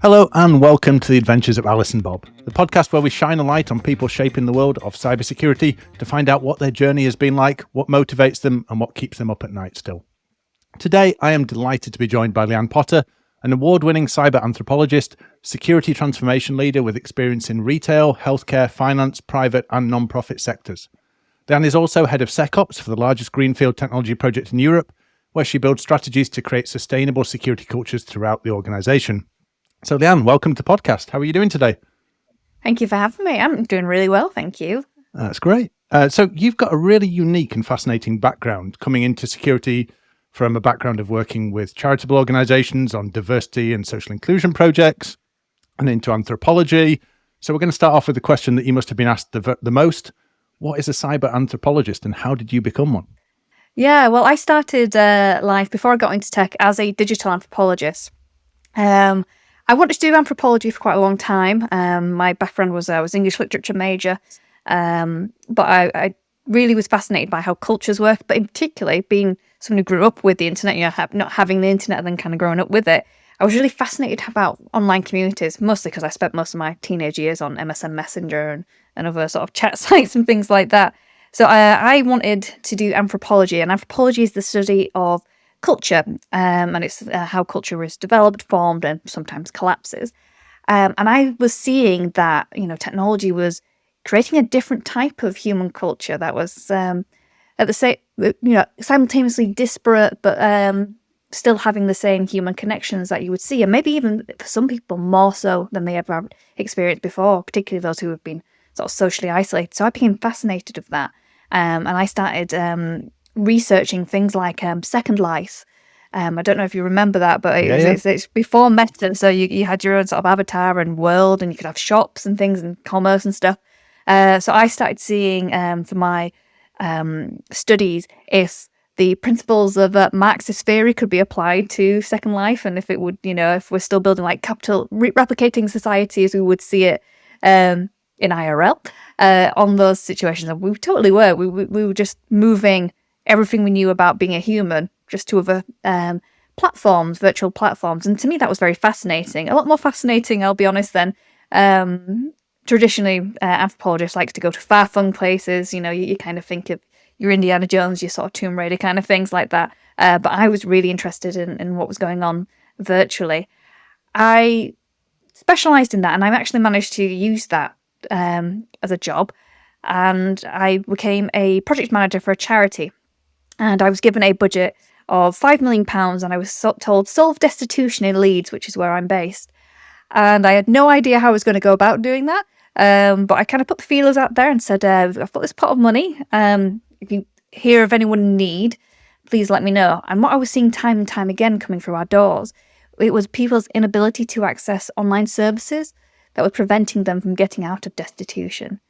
Hello and welcome to the Adventures of Alice and Bob, the podcast where we shine a light on people shaping the world of cybersecurity to find out what their journey has been like, what motivates them and what keeps them up at night still. Today I am delighted to be joined by Lianne Potter, an award-winning cyber-anthropologist, security transformation leader with experience in retail, healthcare, finance, private and non-profit sectors. Lianne is also head of SecOps for the largest greenfield technology project in Europe, where she builds strategies to create sustainable security cultures throughout the organisation. So Lianne, welcome to the podcast. How are you doing today? Thank you for having me. I'm doing really well, thank you. That's great. So you've got a really unique and fascinating background coming into security from a background of working with charitable organisations on diversity and social inclusion projects and into anthropology. So we're going to start off with the question that you must have been asked the most. What is a cyber anthropologist and how did you become one? Yeah, well, I started life before I got into tech as a digital anthropologist. I wanted to do anthropology for quite a long time. My background was I was English literature major, but I really was fascinated by how cultures work, but in particular, being someone who grew up with the internet, not having the internet and then kind of growing up with it, I was really fascinated about online communities, mostly because I spent most of my teenage years on MSN Messenger and other sort of chat sites and things like that. So I wanted to do anthropology, and anthropology is the study of culture, and it's how culture is developed, formed, and sometimes collapses. And I was seeing that technology was creating a different type of human culture that was at the same, simultaneously disparate, but still having the same human connections that you would see, and maybe even for some people more so than they ever experienced before, particularly those who have been sort of socially isolated. So I became fascinated with that, and I started researching things like Second Life. I don't know if you remember that, but it's before Meta, so you had your own sort of avatar and world, and you could have shops and things and commerce and stuff. So I started seeing for my studies if the principles of Marxist theory could be applied to Second Life, and if it would, if we're still building like capital replicating society as we would see it in IRL on those situations. And we totally were. We were just moving everything we knew about being a human just to other platforms, virtual platforms. And to me, that was very fascinating. A lot more fascinating, I'll be honest, than traditionally anthropologists like to go to far-flung places. You kind of think of your Indiana Jones, your sort of Tomb Raider kind of things like that. But I was really interested in what was going on virtually. I specialised in that, and I've actually managed to use that as a job. And I became a project manager for a charity. And I was given a budget of £5 million, and I was told solve destitution in Leeds, which is where I'm based. And I had no idea how I was going to go about doing that. But I kind of put the feelers out there and said, I've got this pot of money. If you hear of anyone in need, please let me know. And what I was seeing time and time again coming through our doors, it was people's inability to access online services that were preventing them from getting out of destitution.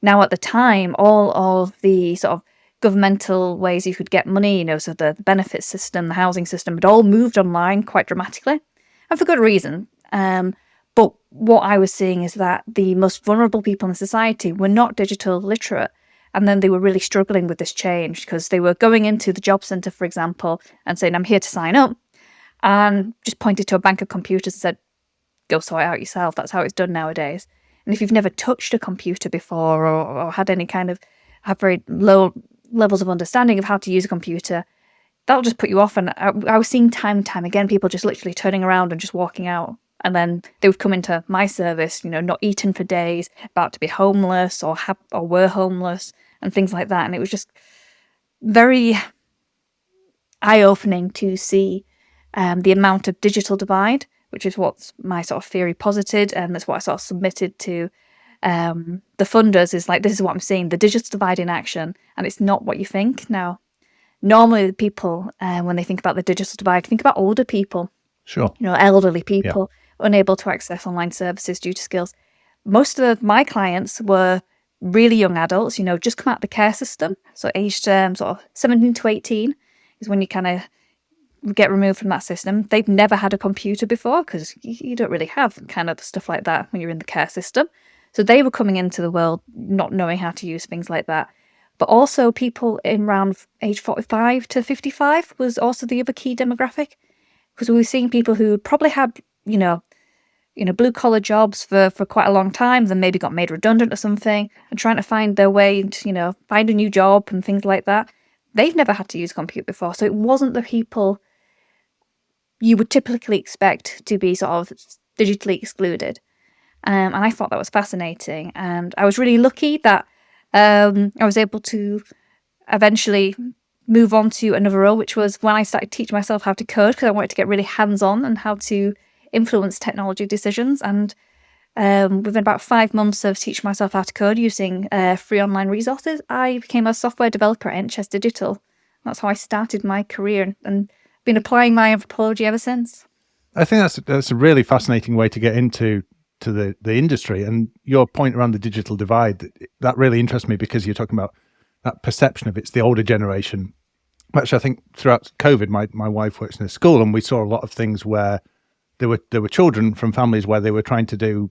Now, at the time, all of the sort of governmental ways you could get money, so the benefits system, the housing system, had all moved online quite dramatically, and for good reason. But what I was seeing is that the most vulnerable people in society were not digital literate, and then they were really struggling with this change because they were going into the job centre, for example, and saying, I'm here to sign up, and just pointed to a bank of computers and said, go sort it out yourself. That's how it's done nowadays. And if you've never touched a computer before or had any kind of, have very low levels of understanding of how to use a computer, that'll just put you off. And I was seeing time and time again people just literally turning around and just walking out, and then they would come into my service, not eaten for days, about to be homeless or were homeless and things like that. And it was just very eye-opening to see the amount of digital divide, which is what my sort of theory posited, and that's what I sort of submitted to the funders, is like, this is what I'm seeing, the digital divide in action, and it's not what you think. Now, normally people, when they think about the digital divide, think about older people, sure, elderly people, unable to access online services due to skills. Most of my clients were really young adults, just come out of the care system, so aged sort of 17 to 18 is when you kind of get removed from that system. They've never had a computer before because you don't really have kind of stuff like that when you're in the care system. So they were coming into the world not knowing how to use things like that. But also people in around age 45 to 55 was also the other key demographic, because we were seeing people who probably had, blue collar jobs for quite a long time, then maybe got made redundant or something, and trying to find their way into, find a new job and things like that. They've never had to use a computer before. So it wasn't the people you would typically expect to be sort of digitally excluded. And I thought that was fascinating. And I was really lucky that I was able to eventually move on to another role, which was when I started teaching myself how to code, because I wanted to get really hands-on and how to influence technology decisions. And within about 5 months of teaching myself how to code using free online resources, I became a software developer at NHS Digital. That's how I started my career, and been applying my anthropology ever since. I think that's a really fascinating way to get into the industry. And your point around the digital divide, that really interests me, because you're talking about that perception of it's the older generation. Actually, I think throughout COVID, my wife works in a school, and we saw a lot of things where there were children from families where they were trying to do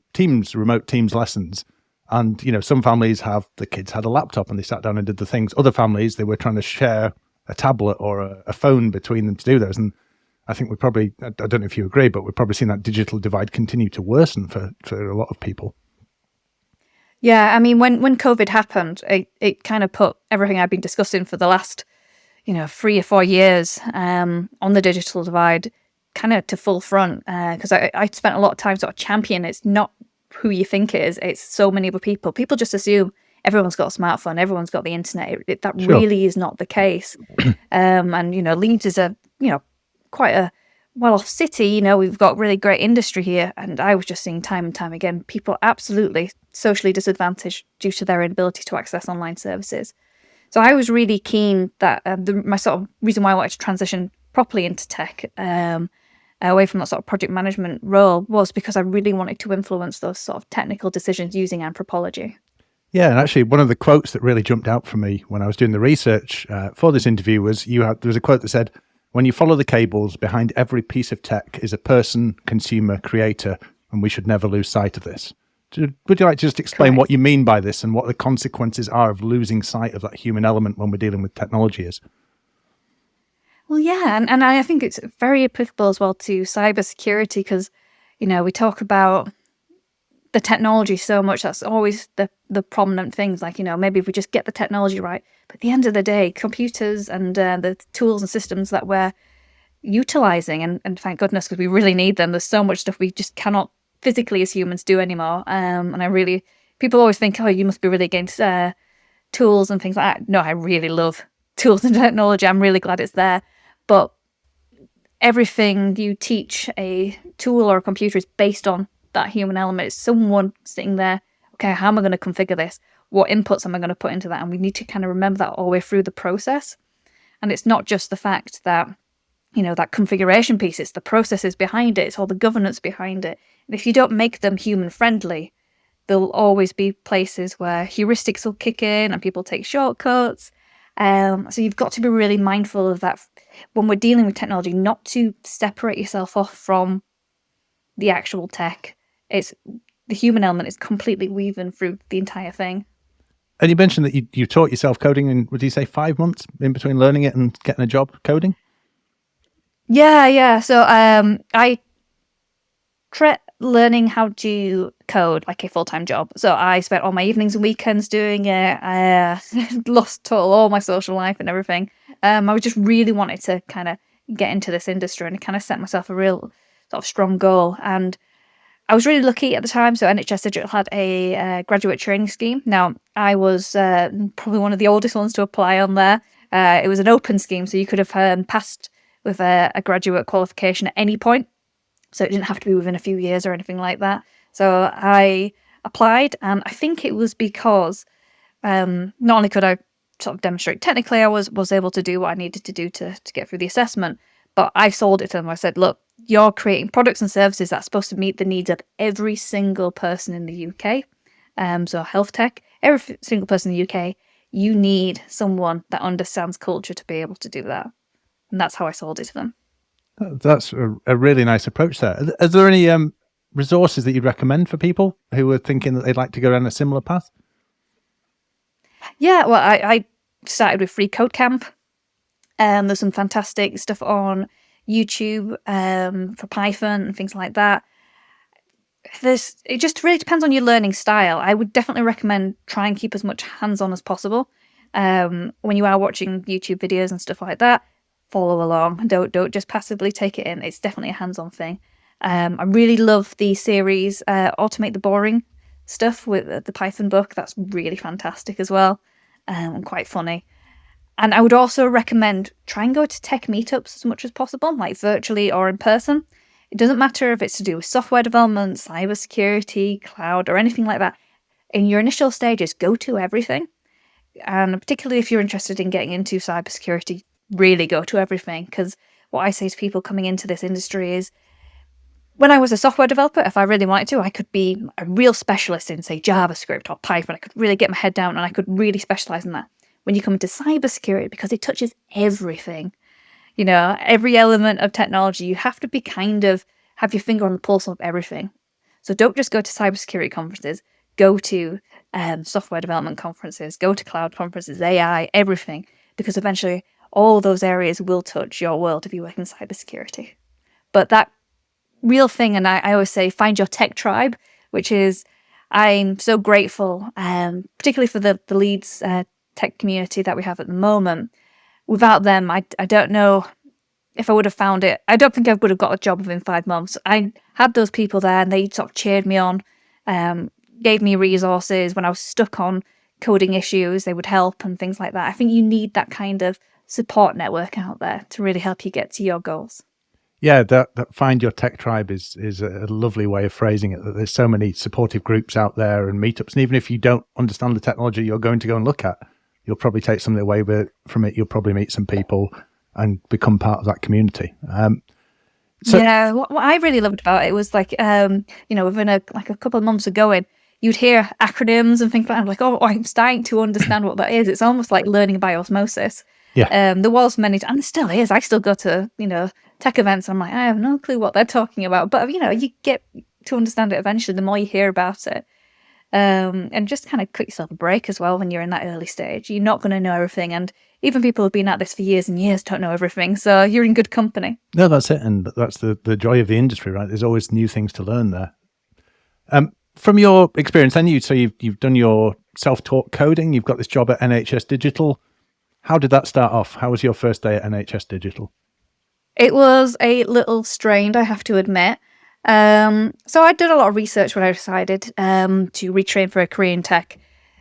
remote Teams lessons. And, some families the kids had a laptop and they sat down and did the things. Other families, they were trying to share a tablet or a phone between them to do those. And I think I don't know if you agree, but we've probably seen that digital divide continue to worsen for a lot of people. Yeah, I mean, when COVID happened, it kind of put everything I've been discussing for the last, 3 or 4 years on the digital divide kind of to full front, because I spent a lot of time sort of championing it's not who you think it is, it's so many other people. People just assume everyone's got a smartphone, everyone's got the internet. That Sure. really is not the case. And, Leeds is quite a well-off city. We've got really great industry here. And I was just seeing time and time again, people absolutely socially disadvantaged due to their inability to access online services. So I was really keen that my sort of reason why I wanted to transition properly into tech, away from that sort of project management role, was because I really wanted to influence those sort of technical decisions using anthropology. Yeah, and actually one of the quotes that really jumped out for me when I was doing the research for this interview was there was a quote that said, "When you follow the cables, behind every piece of tech is a person, consumer, creator, and we should never lose sight of this." Would you like to just explain Correct. what you mean by this and what the consequences are of losing sight of that human element when we're dealing with technology is? Well, yeah, and I think it's very applicable as well to cybersecurity, because, we talk about the technology so much. That's always the prominent things, like, maybe if we just get the technology right. But at the end of the day, computers and the tools and systems that we're utilizing, and thank goodness, because we really need them. There's so much stuff we just cannot physically as humans do anymore. And people always think, oh, you must be really against tools and things like that. No, I really love tools and technology. I'm really glad it's there. But everything you teach a tool or a computer is based on that human element. It's someone sitting there, okay, how am I going to configure this? What inputs am I going to put into that? And we need to kind of remember that all the way through the process. And it's not just the fact that, that configuration piece, it's the processes behind it, it's all the governance behind it. And if you don't make them human friendly, there'll always be places where heuristics will kick in and people take shortcuts. So you've got to be really mindful of that when we're dealing with technology, not to separate yourself off from the actual tech. It's the human element is completely woven through the entire thing. And you mentioned that you taught yourself coding in, would you say 5 months in between learning it and getting a job coding? Yeah. So I treat learning how to code like a full-time job. So I spent all my evenings and weekends doing it. I lost all my social life and everything. I just really wanted to kind of get into this industry and kind of set myself a real sort of strong goal. And I was really lucky at the time. So NHS Digital had a graduate training scheme. Now, I was probably one of the oldest ones to apply on there. It was an open scheme, so you could have passed with a graduate qualification at any point. So it didn't have to be within a few years or anything like that. So I applied, and I think it was because not only could I sort of demonstrate technically, I was able to do what I needed to do to get through the assessment, but I sold it to them. I said, look, you're creating products and services that's supposed to meet the needs of every single person in the UK. So health tech, every single person in the UK, you need someone that understands culture to be able to do that. And that's how I sold it to them. That's a really nice approach there. Are there any resources that you'd recommend for people who are thinking that they'd like to go down a similar path? Yeah, well, I started with Free Code Camp. There's some fantastic stuff on YouTube for Python and things like that. it just really depends on your learning style. I would definitely recommend try and keep as much hands-on as possible. When you are watching YouTube videos and stuff like that, follow along. Don't just passively take it in. It's definitely a hands-on thing. I really love the series Automate the Boring stuff with the Python book. That's really fantastic as well, and quite funny. And I would also recommend try and go to tech meetups as much as possible, like virtually or in person. It doesn't matter if it's to do with software development, cybersecurity, cloud, or anything like that. In your initial stages, go to everything. And particularly if you're interested in getting into cybersecurity, really go to everything. Because what I say to people coming into this industry is, when I was a software developer, if I really wanted to, I could be a real specialist in, say, JavaScript or Python. I could really get my head down and I could really specialize in that. When you come into cybersecurity, because it touches everything, every element of technology, you have to be have your finger on the pulse of everything. So don't just go to cybersecurity conferences, go to software development conferences, go to cloud conferences, AI, everything, because eventually all those areas will touch your world if you work in cybersecurity. But that real thing, and I always say, find your tech tribe, which is, I'm so grateful, particularly for the Leeds tech community that we have at the moment. Without them, I don't know if I would have found it. I don't think I would have got a job within 5 months. I had those people there and they sort of cheered me on, gave me resources when I was stuck on coding issues. They would help and things like that. I think you need that kind of support network out there to really help you get to your goals. Yeah, that find your tech tribe is a lovely way of phrasing it, that there's so many supportive groups out there and meetups. And even if you don't understand the technology you're going to go and look at, you'll probably take something away from it. You'll probably meet some people and become part of that community. Yeah, what I really loved about it was like, within a couple of months of going, you'd hear acronyms and things like that. I'm like, oh, I'm starting to understand what that is. It's almost like learning by osmosis. Yeah. There was many, and there still is. I still go to, tech events. I'm like, I have no clue what they're talking about. But, you get to understand it eventually the more you hear about it. And just kind of cut yourself a break as well when you're in that early stage. You're not going to know everything. And even people who've been at this for years and years don't know everything. So you're in good company. No, that's it. And that's the joy of the industry, right? There's always new things to learn there. From your experience, then you've done your self-taught coding. You've got this job at NHS Digital. How did that start off? How was your first day at NHS Digital? It was a little strained, I have to admit. So I did a lot of research when I decided to retrain for a career in tech.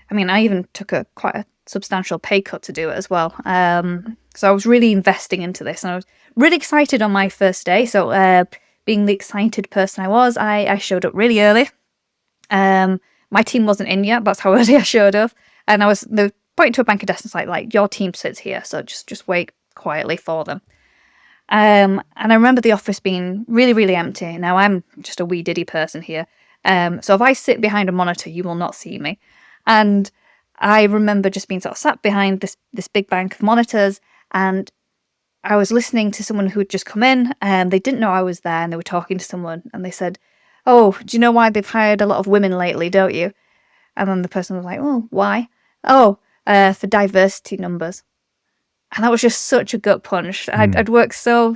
I mean, I even took quite a substantial pay cut to do it as well. So I was really investing into this, and I was really excited on my first day. So being the excited person I was, I showed up really early. My team wasn't in yet. That's how early I showed up, and they were pointing to a bank of desks like your team sits here, so just wait quietly for them. And I remember the office being really, really empty. Now, I'm just a wee diddy person here. So if I sit behind a monitor, you will not see me. And I remember just being sort of sat behind this big bank of monitors, and I was listening to someone who had just come in, and they didn't know I was there, and they were talking to someone, and they said, "Oh, do you know why they've hired a lot of women lately, don't you?" And then the person was like, "Oh, why?" "Oh, for diversity numbers." And that was just such a gut punch. I'd worked so,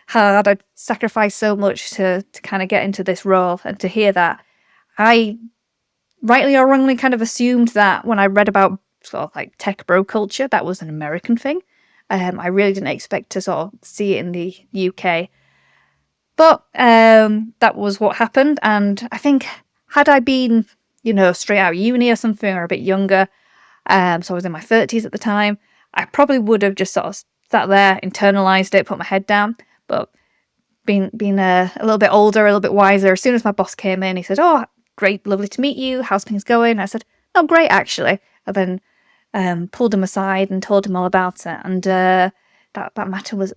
hard. I'd sacrificed so much to kind of get into this role, and to hear that, I rightly or wrongly kind of assumed that when I read about sort of like tech bro culture, that was an American thing. I really didn't expect to sort of see it in the UK. But that was what happened. And I think had I been, straight out of uni or something, or a bit younger, so I was in my 30s at the time, I probably would have just sort of sat there, internalized it, put my head down. But being a little bit older, a little bit wiser, as soon as my boss came in, he said, "Oh, great, lovely to meet you. How's things going?" I said, "Oh, great, actually." And then pulled him aside and told him all about it. And that matter was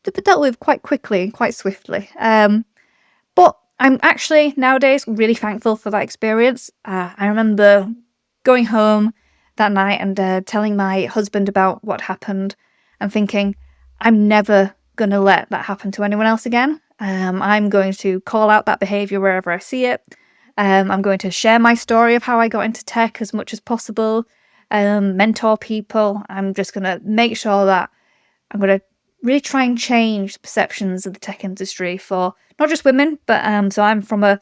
dealt with quite quickly and quite swiftly. But I'm actually nowadays really thankful for that experience. I remember going home that night and telling my husband about what happened and thinking, I'm never going to let that happen to anyone else again. I'm going to call out that behaviour wherever I see it. I'm going to share my story of how I got into tech as much as possible, mentor people. I'm just going to make sure that I'm going to really try and change the perceptions of the tech industry for not just women, but so I'm from a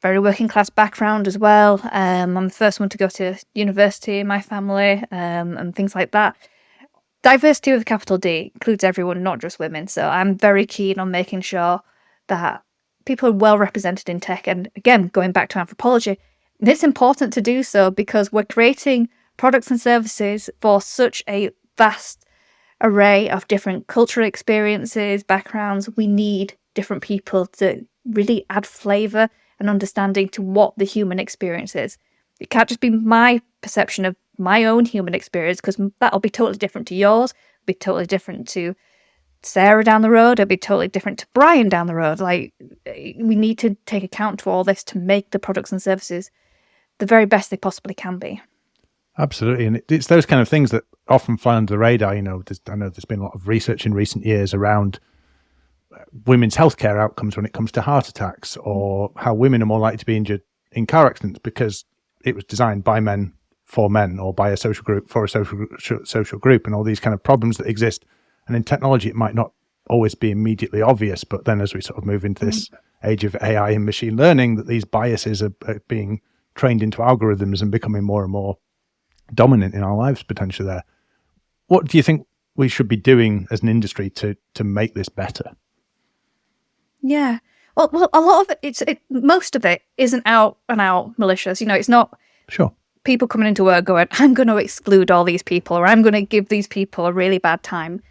very working class background as well. I'm the first one to go to university in my family, and things like that. Diversity with a capital D includes everyone, not just women. So I'm very keen on making sure that people are well represented in tech. And again, going back to anthropology, it's important to do so because we're creating products and services for such a vast array of different cultural experiences, backgrounds. We need different people to really add flavour and understanding to what the human experience is. It can't just be my perception of my own human experience, because that'll be totally different to yours, it'll be totally different to Sarah down the road, it'll be totally different to Brian down the road. Like, we need to take account to all this to make the products and services the very best they possibly can be. Absolutely. And it's those kind of things that often fly under the radar. I know there's been a lot of research in recent years around women's healthcare outcomes when it comes to heart attacks, or how women are more likely to be injured in car accidents because it was designed by men for men, or by a social group for a social group, and all these kind of problems that exist. And in technology, it might not always be immediately obvious, but then as we sort of move into this age of AI and machine learning, that these biases are being trained into algorithms and becoming more and more dominant in our lives potentially there. What do you think we should be doing as an industry to make this better? Yeah. Well, a lot of most of it isn't out and out malicious. It's not people coming into work going, I'm going to exclude all these people, or I'm going to give these people a really bad time.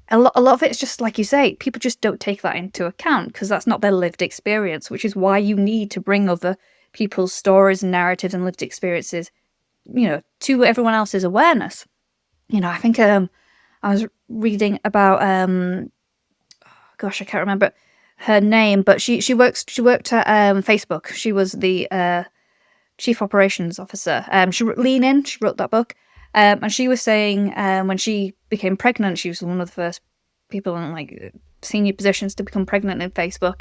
A lot of it's just, like you say, people just don't take that into account because that's not their lived experience, which is why you need to bring other people's stories and narratives and lived experiences, to everyone else's awareness. I think I was reading about, gosh, I can't remember her name, but she worked at Facebook. She was the chief operations officer. Lianne Potter, she wrote that book, and she was saying when she became pregnant, she was one of the first people in senior positions to become pregnant in Facebook,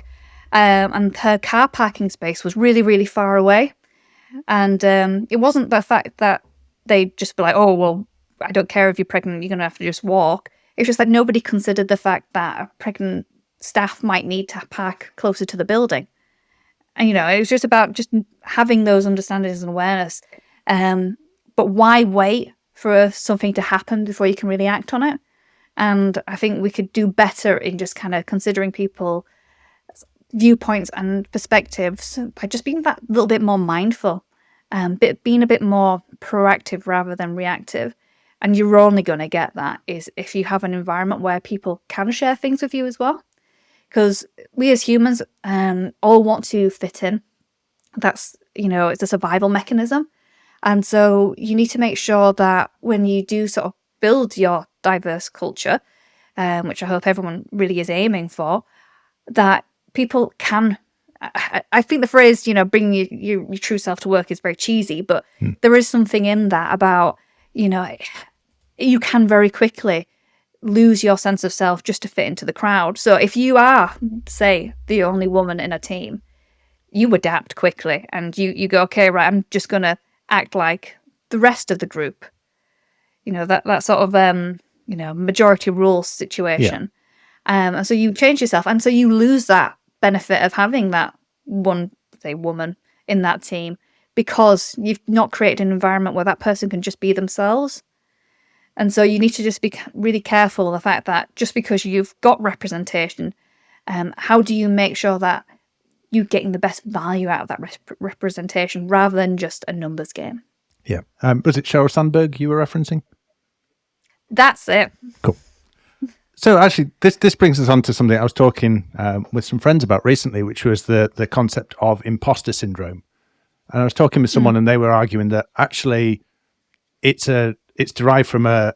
and her car parking space was really, really far away, and it wasn't the fact that they'd just be like, oh well, I don't care if you're pregnant, you're gonna have to just walk. It's just that nobody considered the fact that a pregnant staff might need to park closer to the building. And, it was just about just having those understandings and awareness. But why wait for something to happen before you can really act on it? And I think we could do better in just kind of considering people's viewpoints and perspectives by just being that little bit more mindful, being a bit more proactive rather than reactive. And you're only going to get that is if you have an environment where people can share things with you as well. Because we as humans all want to fit in. That's, it's a survival mechanism. And so you need to make sure that when you do sort of build your diverse culture, which I hope everyone really is aiming for, that people can... I think the phrase, bringing your true self to work is very cheesy, but there is something in that about, you can very quickly lose your sense of self just to fit into the crowd. So if you are, say, the only woman in a team, you adapt quickly and you go, okay, right, I'm just going to act like the rest of the group. That sort of, majority rules situation. Yeah. And so you change yourself. And so you lose that benefit of having that one, say, woman in that team because you've not created an environment where that person can just be themselves. And so you need to just be really careful of the fact that just because you've got representation, how do you make sure that you're getting the best value out of that representation rather than just a numbers game? Yeah. Was it Sheryl Sandberg you were referencing? That's it. Cool. So actually, this brings us on to something I was talking with some friends about recently, which was the concept of imposter syndrome. And I was talking with someone and they were arguing that actually it's derived from an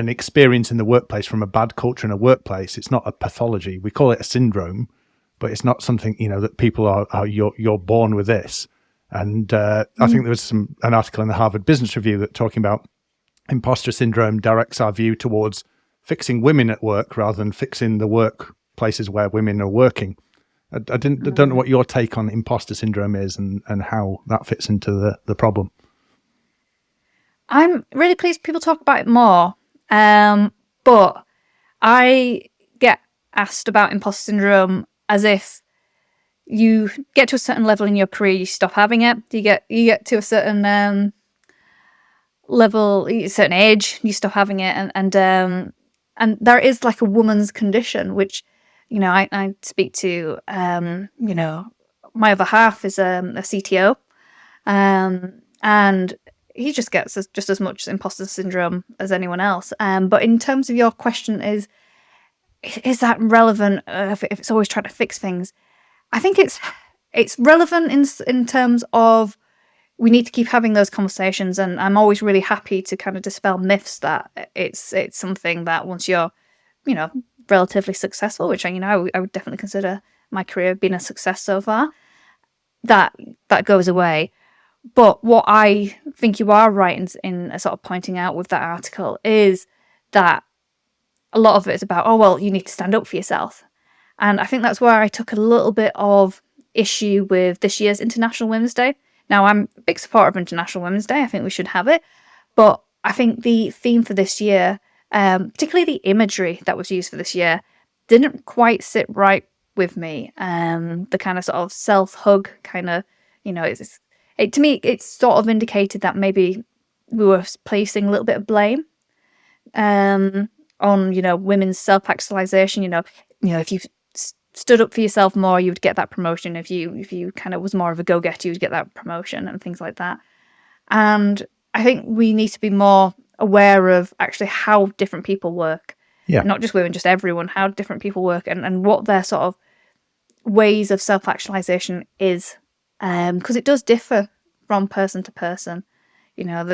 experience in the workplace, from a bad culture in a workplace. It's not a pathology. We call it a syndrome, but it's not something, that people are you're born with this. And I think there was an article in the Harvard Business Review that talking about imposter syndrome directs our view towards fixing women at work rather than fixing the workplaces where women are working. I don't know what your take on imposter syndrome is and how that fits into the problem. I'm really pleased people talk about it more, but I get asked about imposter syndrome as if you get to a certain level in your career, you stop having it. You get to a certain level, a certain age, you stop having it, and there is like a woman's condition, which, you know, I speak to. You know, my other half is a CTO, and he just gets just as much imposter syndrome as anyone else. But in terms of your question, is that relevant? If it's always trying to fix things, I think it's relevant in terms of we need to keep having those conversations, and I'm always really happy to kind of dispel myths that it's something that once you're, you know, relatively successful, which I would definitely consider my career being a success so far, that goes away. But what I think you are right in sort of pointing out with that article is that a lot of it is about, oh, well, you need to stand up for yourself. And I think that's where I took a little bit of issue with this year's International Women's Day. Now, I'm a big supporter of International Women's Day. I think we should have it. But I think the theme for this year, particularly the imagery that was used for this year, didn't quite sit right with me. The kind of sort of self-hug kind of, you know, to me, it sort of indicated that maybe we were placing a little bit of blame on, you know, women's self-actualization. You know, if you stood up for yourself more, you would get that promotion. If you kind of was more of a go-getter, you would get that promotion and things like that. And I think we need to be more aware of actually how different people work. Yeah. Not just women, just everyone, how different people work and what their sort of ways of self-actualization is. Because it does differ from person to person. You know,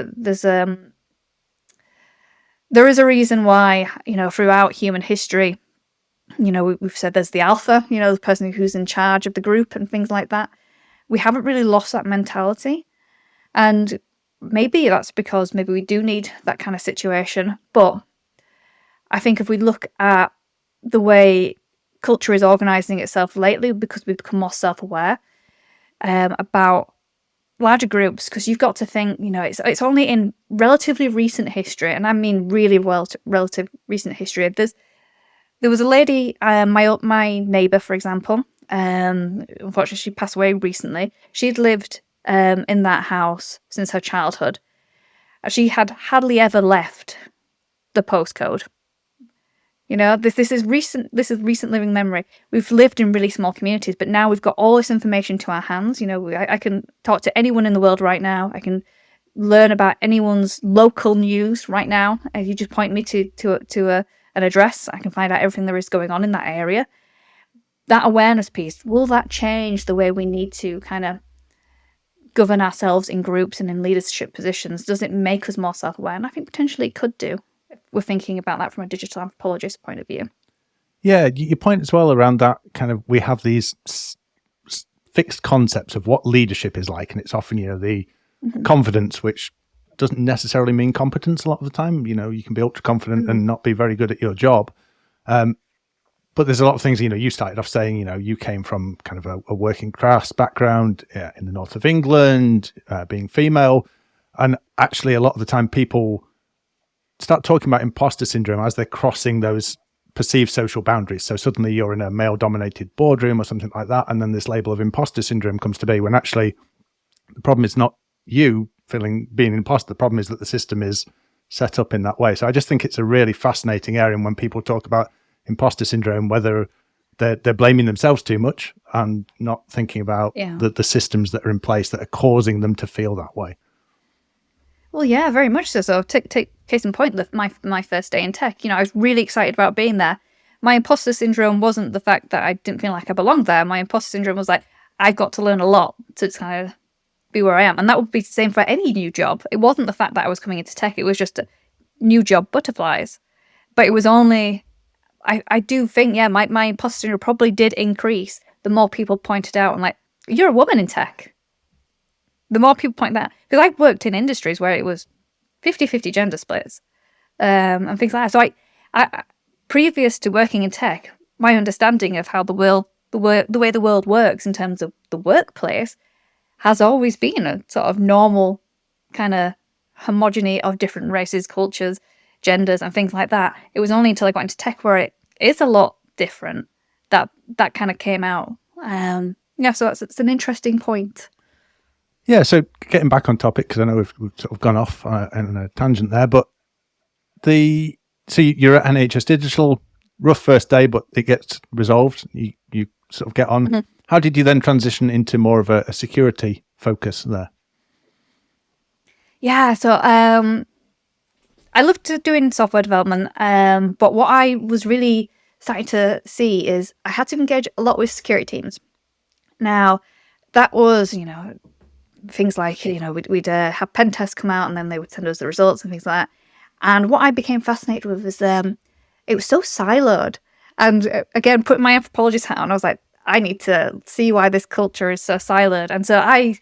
there is a reason why, you know, throughout human history, you know, we've said there's the alpha, you know, the person who's in charge of the group and things like that. We haven't really lost that mentality. And maybe that's because maybe we do need that kind of situation. But I think if we look at the way culture is organising itself lately, because we've become more self-aware about larger groups, because you've got to think, you know, it's only in relatively recent history, and I mean really relative recent history. There was a lady, my neighbour, for example, unfortunately she passed away recently. She'd lived in that house since her childhood. She had hardly ever left the postcode. You know, this is recent living memory. We've lived in really small communities, but now we've got all this information to our hands. You know, I can talk to anyone in the world right now. I can learn about anyone's local news right now. If you just point me to an address, I can find out everything there is going on in that area. That awareness piece, will that change the way we need to kind of govern ourselves in groups and in leadership positions? Does it make us more self-aware? And I think potentially it could do, if we're thinking about that from a digital anthropologist point of view. Yeah, your point as well around that kind of, we have these fixed concepts of what leadership is like, and it's often, you know, the confidence, which doesn't necessarily mean competence a lot of the time. You know, you can be ultra confident and not be very good at your job. But there's a lot of things, you know, you started off saying, you know, you came from kind of a working class background in the north of England, being female. And actually a lot of the time people start talking about imposter syndrome as they're crossing those perceived social boundaries. So suddenly you're in a male dominated boardroom or something like that. And then this label of imposter syndrome comes to be, when actually the problem is not you being an imposter. The problem is that the system is set up in that way. So I just think it's a really fascinating area. And when people talk about imposter syndrome, whether they're blaming themselves too much and not thinking about the systems that are in place that are causing them to feel that way. Well, yeah, very much so. So take case in point, my first day in tech, you know, I was really excited about being there. My imposter syndrome wasn't the fact that I didn't feel like I belonged there. My imposter syndrome was like, I've got to learn a lot to kind of be where I am. And that would be the same for any new job. It wasn't the fact that I was coming into tech. It was just a new job butterflies. But it was only, I do think, yeah, my imposter syndrome probably did increase the more people pointed out and like, you're a woman in tech. The more people point that, because I've worked in industries where it was 50-50 gender splits and things like that. So I previous to working in tech, my understanding of how the way the world works in terms of the workplace has always been a sort of normal kind of homogeny of different races, cultures, genders and things like that. It was only until I got into tech where it is a lot different that kind of came out. So it's an interesting point. Yeah, so getting back on topic, because I know we've sort of gone off on a tangent there, but you're at NHS Digital, rough first day, but it gets resolved. You sort of get on. Mm-hmm. How did you then transition into more of a security focus there? Yeah, so I loved doing software development, but what I was really starting to see is I had to engage a lot with security teams. Now, that was, things like, we'd have pen tests come out and then they would send us the results and things like that. And what I became fascinated with is it was so siloed. And again, putting my anthropologist hat on, I was like, I need to see why this culture is so siloed. And so I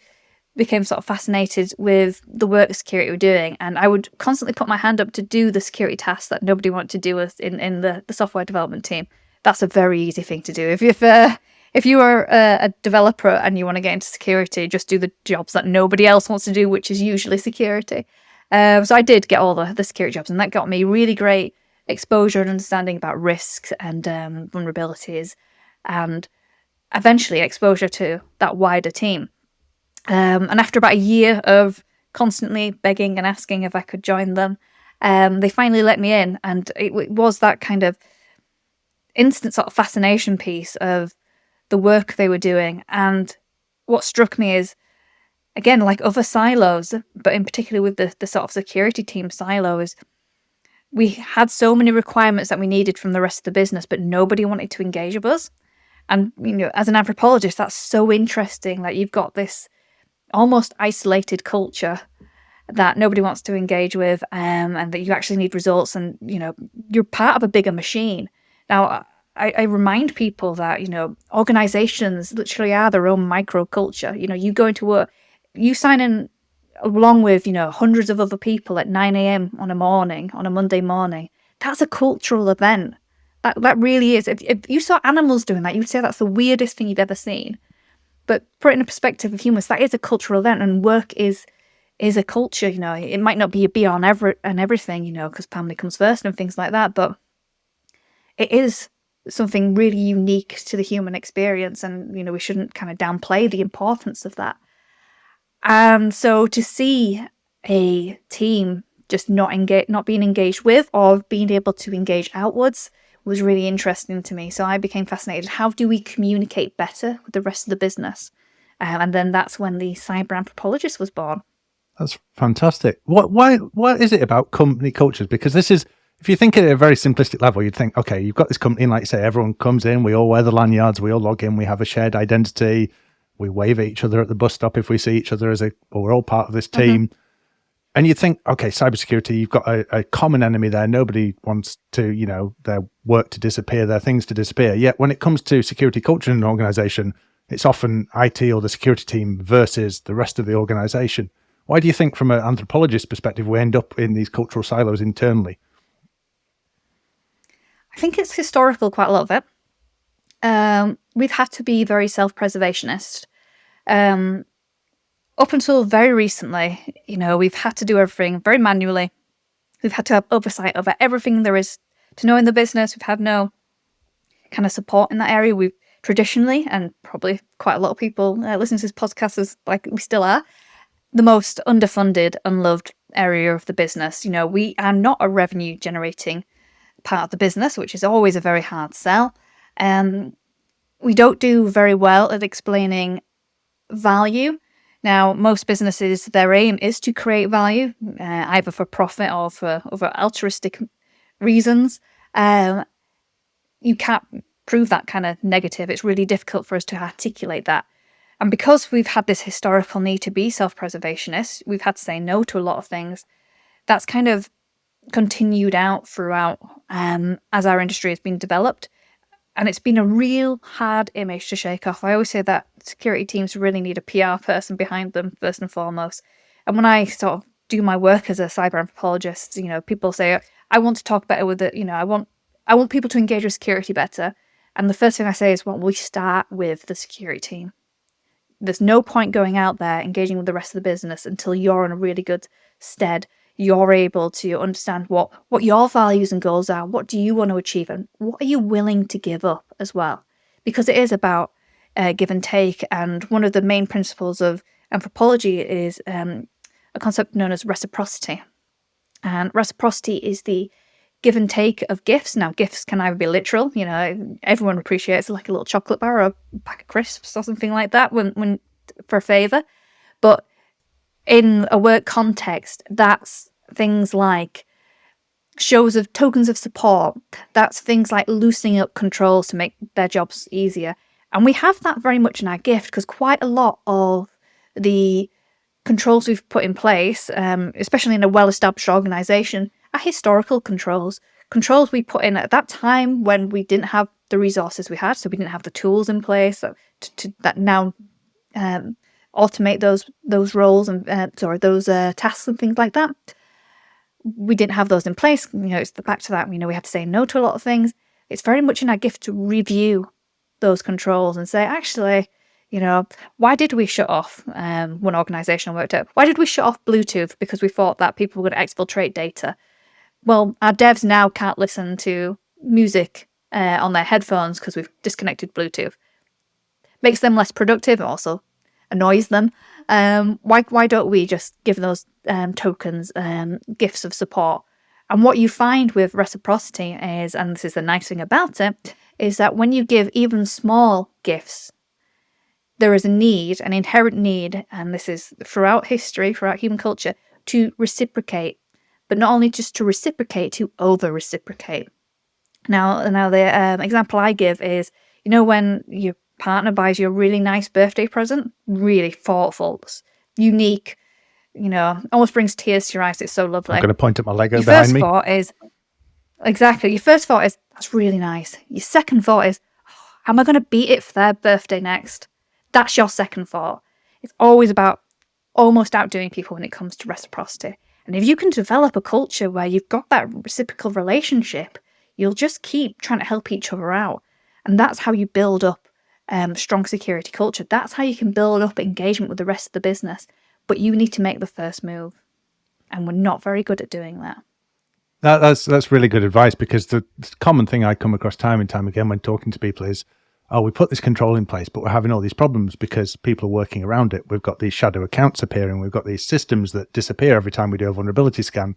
became sort of fascinated with the work security were doing, and I would constantly put my hand up to do the security tasks that nobody wanted to do in the software development team. That's a very easy thing to do. If you are a developer and you want to get into security, just do the jobs that nobody else wants to do, which is usually security. So I did get all the security jobs, and that got me really great exposure and understanding about risks and vulnerabilities, and eventually exposure to that wider team. And after about a year of constantly begging and asking if I could join them, they finally let me in. And it was that kind of instant sort of fascination piece of the work they were doing. And what struck me is, again, like other silos, but in particular with the sort of security team silo, is we had so many requirements that we needed from the rest of the business, but nobody wanted to engage with us. And, as an anthropologist, that's so interesting that you've got this almost isolated culture that nobody wants to engage with, and that you actually need results, and you're part of a bigger machine. Now I remind people that organizations literally are their own microculture. You go into work, you sign in along with hundreds of other people at 9 a.m. on a Monday morning. That's a cultural event. That really is. If you saw animals doing that, you would say that's the weirdest thing you've ever seen. But put it in a perspective of humans, that is a cultural event, and work is a culture. It might not be a be-all and everything, because family comes first and things like that, but it is something really unique to the human experience, and we shouldn't kind of downplay the importance of that. And so to see a team just not being engaged with, or being able to engage outwards, was really interesting to me. So I became fascinated. How do we communicate better with the rest of the business? And then that's when the Cyber-Anthropologist was born. That's fantastic. What is it about company cultures? Because this is, if you think at a very simplistic level, you'd think, okay, you've got this company, and like you say, everyone comes in, we all wear the lanyards, we all log in, we have a shared identity, we wave at each other at the bus stop if we see each other we're all part of this team. Mm-hmm. And you'd think, okay, cybersecurity, you've got a common enemy there. Nobody wants to, their work to disappear, their things to disappear. Yet when it comes to security culture in an organization, it's often IT or the security team versus the rest of the organization. Why do you think, from an anthropologist perspective, we end up in these cultural silos internally? I think it's historical, quite a lot of it. We've had to be very self-preservationist. Up until very recently, we've had to do everything very manually. We've had to have oversight over everything there is to know in the business. We've had no kind of support in that area. We've traditionally, and probably quite a lot of people listening to this podcast is like we still are, the most underfunded, unloved area of the business. We are not a revenue generating part of the business, which is always a very hard sell. We don't do very well at explaining value. Now, most businesses, their aim is to create value, either for profit or for other altruistic reasons. You can't prove that kind of negative. It's really difficult for us to articulate that. And because we've had this historical need to be self-preservationists, we've had to say no to a lot of things. That's kind of continued out throughout as our industry has been developed. And it's been a real hard image to shake off. I always say that security teams really need a PR person behind them, first and foremost. And when I sort of do my work as a cyber-anthropologist, people say, I want to talk better with it. I want people to engage with security better. And the first thing I say is, well, we start with the security team. There's no point going out there engaging with the rest of the business until you're in a really good stead. you're able to understand what your values and goals are, what do you want to achieve, and what are you willing to give up as well? Because it is about give and take, and one of the main principles of anthropology is a concept known as reciprocity. And reciprocity is the give and take of gifts. Now, gifts can either be literal, everyone appreciates like a little chocolate bar or a pack of crisps or something like that when for a favour. But in a work context, that's things like shows of tokens of support. That's things like loosening up controls to make their jobs easier. And we have that very much in our gift, because quite a lot of the controls we've put in place, especially in a well-established organisation, are historical controls. Controls we put in at that time when we didn't have the resources we had, so we didn't have the tools in place to that now automate those roles and those tasks and things like that. We didn't have those in place. It's back to that. We had to say no to a lot of things. It's very much in our gift to review those controls and say, actually, why did we shut off one organisation I worked at? Why did we shut off Bluetooth? Because we thought that people were going to exfiltrate data. Well, our devs now can't listen to music on their headphones because we've disconnected Bluetooth. Makes them less productive, also annoys them. Why don't we just give those tokens, gifts of support? And what you find with reciprocity is, and this is the nice thing about it, is that when you give even small gifts, there is an inherent need, and this is throughout history, throughout human culture, to reciprocate. But not only just to reciprocate, to over-reciprocate. Now the example I give is, when your partner buys you a really nice birthday present, really thoughtful, unique, almost brings tears to your eyes. It's so lovely. I'm going to point at my Lego behind me. Your first thought is, that's really nice. Your second thought is, am I going to beat it for their birthday next? That's your second thought. It's always about almost outdoing people when it comes to reciprocity. And if you can develop a culture where you've got that reciprocal relationship, you'll just keep trying to help each other out. And that's how you build up strong security culture. That's how you can build up engagement with the rest of the business. But you need to make the first move. And we're not very good at doing that. That's really good advice, because the common thing I come across time and time again when talking to people is, we put this control in place, but we're having all these problems because people are working around it. We've got these shadow accounts appearing. We've got these systems that disappear every time we do a vulnerability scan.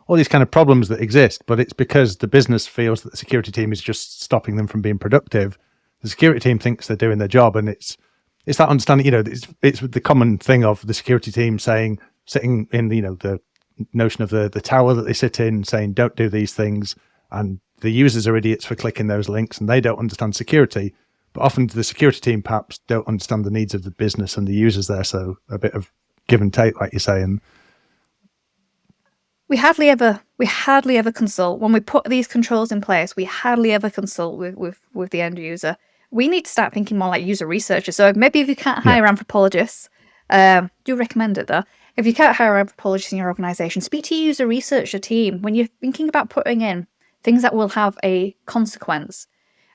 All these kind of problems that exist, but it's because the business feels that the security team is just stopping them from being productive. The security team thinks they're doing their job, and it's that understanding. It's the common thing of the security team sitting in the notion of the tower that they sit in, saying don't do these things, and the users are idiots for clicking those links, and they don't understand security. But often the security team perhaps don't understand the needs of the business and the users there. So a bit of give and take, like you say. And we hardly ever consult when we put these controls in place. We hardly ever consult with the end user. We need to start thinking more like user researchers. So maybe if you can't hire anthropologists, do recommend it though. If you can't hire anthropologists in your organization, speak to your user researcher team when you're thinking about putting in things that will have a consequence.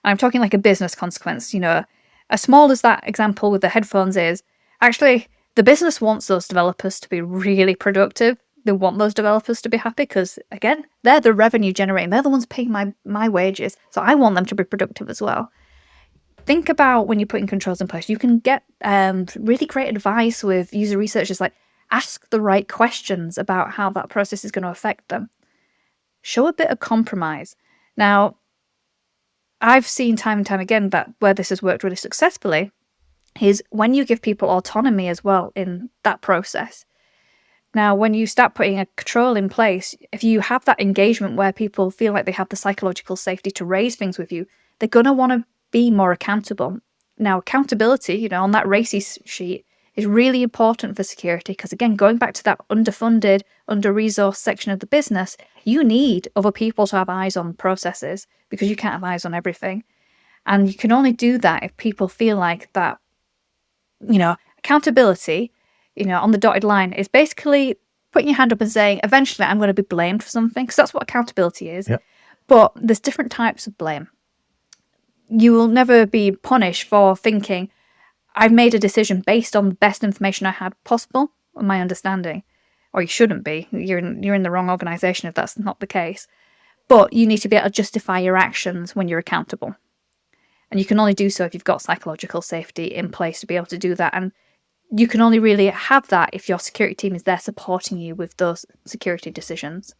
I'm talking like a business consequence, as small as that example with the headphones is. Actually, the business wants those developers to be really productive. They want those developers to be happy because, again, they're the revenue generating. They're the ones paying my wages. So I want them to be productive as well. Think about when you're putting controls in place. You can get really great advice with user researchers, like ask the right questions about how that process is going to affect them. Show a bit of compromise. Now, I've seen time and time again that where this has worked really successfully is when you give people autonomy as well in that process. Now, when you start putting a control in place, if you have that engagement where people feel like they have the psychological safety to raise things with you, they're going to want to be more accountable. Now, accountability, on that RACI sheet is really important for security because, again, going back to that underfunded, under-resourced section of the business, you need other people to have eyes on processes because you can't have eyes on everything. And you can only do that if people feel like that, accountability, on the dotted line is basically putting your hand up and saying, eventually I'm going to be blamed for something, because that's what accountability is. Yep. But there's different types of blame. You will never be punished for thinking, I've made a decision based on the best information I had possible, and my understanding. or you shouldn't be. You're in the wrong organization if that's not the case. But you need to be able to justify your actions when you're accountable. And you can only do so if you've got psychological safety in place to be able to do that. And you can only really have that if your security team is there supporting you with those security decisions